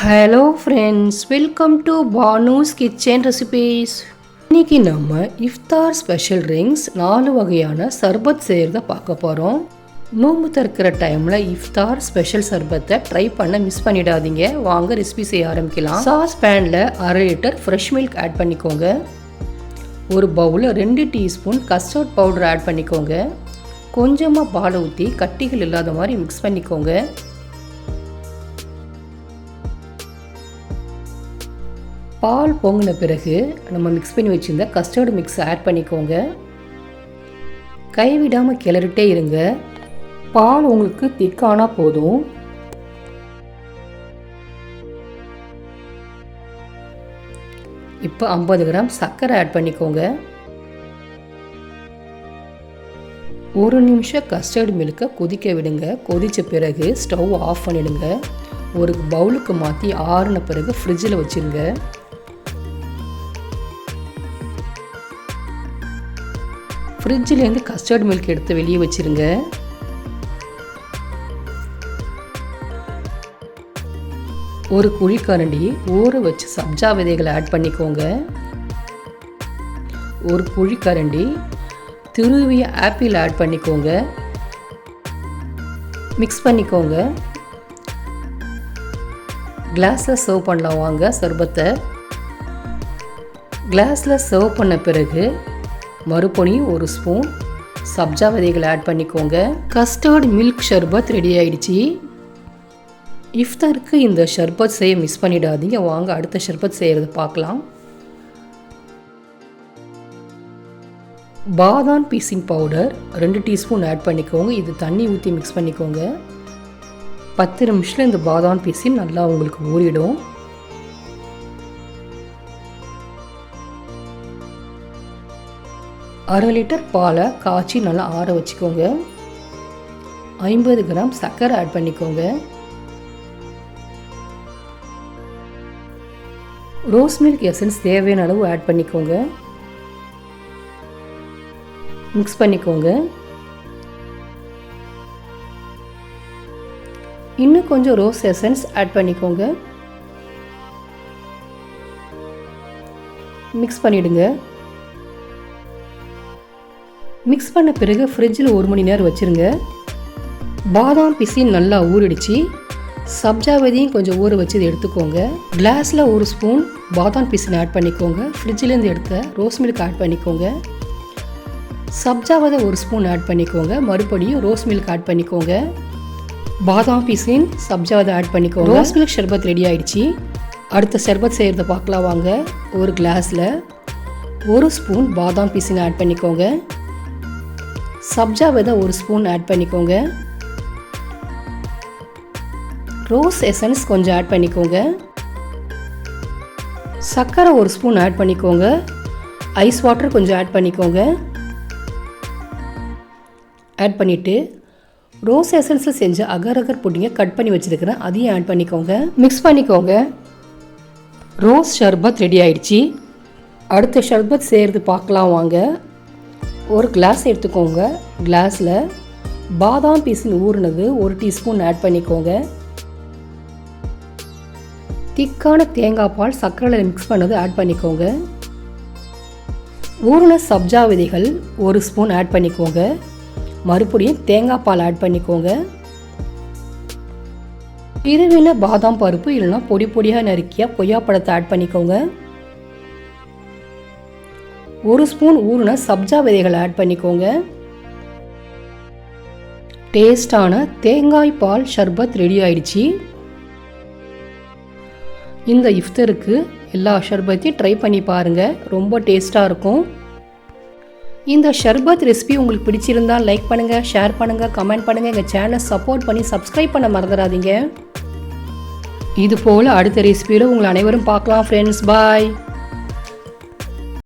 Hello friends, welcome to Banu's kitchen recipes. இன்றைக்கி நம்ம இஃப்தார் special drinks 4 வகையான சர்பத் செய்கிறத பார்க்க போகிறோம். நோம்பு திறக்கிற டைமில் இஃப்தார் ஸ்பெஷல் சர்பத்தை ட்ரை பண்ண மிஸ் பண்ணிடாதீங்க. வாங்க ரெசிபி செய்ய ஆரம்பிக்கலாம். சாஸ் பேனில் 1/2 லிட்டர் ஃப்ரெஷ் மில்க் ஆட் பண்ணிக்கோங்க. ஒரு பவுலில் 2 டீஸ்பூன் கஸ்டர்ட் பவுடர் ஆட் பண்ணிக்கோங்க. கொஞ்சமாக பால் ஊற்றி கட்டிகள் இல்லாத மாதிரி மிக்ஸ் பண்ணிக்கோங்க. பால் பொங்கின பிறகு நம்ம மிக்ஸ் பண்ணி வச்சுருந்த கஸ்டர்டு மிக்ஸ் ஆட் பண்ணிக்கோங்க. கைவிடாமல் கிளறிட்டே இருங்க. பால் உங்களுக்கு திக்கானா போதும். இப்போ 50 கிராம் சர்க்கரை ஆட் பண்ணிக்கோங்க. 1 நிமிஷம் கஸ்டர்டு மில்கை கொதிக்க விடுங்க. கொதித்த பிறகு ஸ்டவ் ஆஃப் பண்ணிடுங்க. ஒரு பவுலுக்கு மாற்றி ஆறின பிறகு ஃப்ரிட்ஜில் வச்சுருங்க. ஃப்ரிட்ஜிலேருந்து கஸ்டர்ட் மில்க் எடுத்து வெளியே வச்சுருங்க. ஒரு குழிக்கரண்டி ஊற வச்சு சப்ஜா விதைகளை ஆட் பண்ணிக்கோங்க. ஒரு குழிக்கரண்டி துருவிய ஆப்பிள் ஆட் பண்ணிக்கோங்க. மிக்ஸ் பண்ணிக்கோங்க. கிளாஸில் சர்வ் பண்ணலாம். வாங்க சர்பத்தை கிளாஸில் சர்வ் பண்ண பிறகு மறுபடியும் 1 ஸ்பூன் சப்ஜா விதைகளை ஆட் பண்ணிக்கோங்க. கஸ்டர்ட் மில்க் ஷர்பத் ரெடி ஆயிடுச்சு. இஃப்தாருக்கு இந்த ஷர்பத் செய்ய மிஸ் பண்ணிடாதீங்க. வாங்க அடுத்த ஷர்பத் செய்கிறது பார்க்கலாம். பாதாம் பீசிங் பவுடர் 2 டீஸ்பூன் ஆட் பண்ணிக்கோங்க. இது தண்ணி ஊற்றி மிக்ஸ் பண்ணிக்கோங்க. 10 நிமிஷத்தில் இந்த பாதாம் பீசிங் நல்லா உங்களுக்கு ஊறிடும். அரை லிட்டர் பாலை காய்ச்சி நல்லா ஆற வச்சுக்கோங்க. 50 கிராம் சர்க்கரை ஆட் பண்ணிக்கோங்க. ரோஸ் மில்க் எசன்ஸ் தேவையான அளவு ஆட் பண்ணிக்கோங்க. மிக்ஸ் பண்ணிக்கோங்க. இன்னும் கொஞ்சம் ரோஸ் எசன்ஸ் ஆட் பண்ணிக்கோங்க. மிக்ஸ் பண்ணிடுங்க. மிக்ஸ் பண்ண பிறகு ஃப்ரிட்ஜில் 1 மணி நேரம் வச்சுருங்க. பாதாம் பிசின் நல்லா ஊறிடுச்சு. சப்ஜா விதையும் கொஞ்சம் ஊற வச்சு எடுத்துக்கோங்க. கிளாஸில் 1 ஸ்பூன் பாதாம் பிசின் ஆட் பண்ணிக்கோங்க. ஃப்ரிட்ஜிலேருந்து எடுத்த ரோஸ் மில்க் ஆட் பண்ணிக்கோங்க. சப்ஜா விதை 1 ஸ்பூன் ஆட் பண்ணிக்கோங்க. மறுபடியும் ரோஸ் மில்க் ஆட் பண்ணிக்கோங்க. பாதாம் பிசின் சப்ஜா விதை ஆட் பண்ணிக்கோங்க. ரோஸ் மில்க் ஷர்பத் ரெடி ஆகிடுச்சு. அடுத்த ஷர்பத் செய்கிறத பார்க்கலாம் வாங்க. ஒரு கிளாஸில் 1 ஸ்பூன் பாதாம் பிசின் ஆட் பண்ணிக்கோங்க. சப்ஜா விதை 1 ஸ்பூன் ஆட் பண்ணிக்கோங்க. ரோஸ் எசன்ஸ் கொஞ்சம் ஆட் பண்ணிக்கோங்க. சர்க்கரை 1 ஸ்பூன் ஆட் பண்ணிக்கோங்க. ஐஸ் வாட்டர் கொஞ்சம் ஆட் பண்ணிக்கோங்க. ஆட் பண்ணிவிட்டு ரோஸ் எசன்ஸில் செஞ்ச அகர் அகர் புட்டிங்கை கட் பண்ணி வச்சுருக்கிறேன், அதையும் ஆட் பண்ணிக்கோங்க. மிக்ஸ் பண்ணிக்கோங்க. ரோஸ் ஷர்பத் ரெடி ஆயிடுச்சு. அடுத்த ஷர்பத் செய்கிறது பார்க்கலாம் வாங்க. ஒரு கிளாஸ் எடுத்துக்கோங்க. கிளாஸில் பாதாம் பீசின் ஊறினது 1 டீஸ்பூன் ஆட் பண்ணிக்கோங்க. திக்கான தேங்காய் பால் சர்க்கரையில் மிக்ஸ் பண்ணது ஆட் பண்ணிக்கோங்க. ஊறின சப்ஜா விதைகள் 1 ஸ்பூன் ஆட் பண்ணிக்கோங்க. மறுபடியும் தேங்காய் பால் ஆட் பண்ணிக்கோங்க. திருவின பாதாம் பருப்பு இல்லைன்னா பொடி பொடியாக நறுக்கிய கொய்யாப்பழத்தை ஆட் பண்ணிக்கோங்க. 1 ஸ்பூன் ஊறின சப்ஜா விதைகளை ஆட் பண்ணிக்கோங்க. டேஸ்டான தேங்காய் பால் ஷர்பத் ரெடி ஆயிடுச்சு. இந்த இஃப்தருக்கு எல்லா ஷர்பத்தையும் ட்ரை பண்ணி பாருங்கள். ரொம்ப டேஸ்ட்டாக இருக்கும். இந்த ஷர்பத் ரெசிபி உங்களுக்கு பிடிச்சிருந்தால் லைக் பண்ணுங்கள், ஷேர் பண்ணுங்கள், கமெண்ட் பண்ணுங்கள். எங்கள் சேனலை சப்போர்ட் பண்ணி சப்ஸ்கிரைப் பண்ண மறந்துடாதீங்க. இது போல் அடுத்த ரெசிபியில் உங்களை அனைவரும் பார்க்கலாம் ஃப்ரெண்ட்ஸ். பாய்.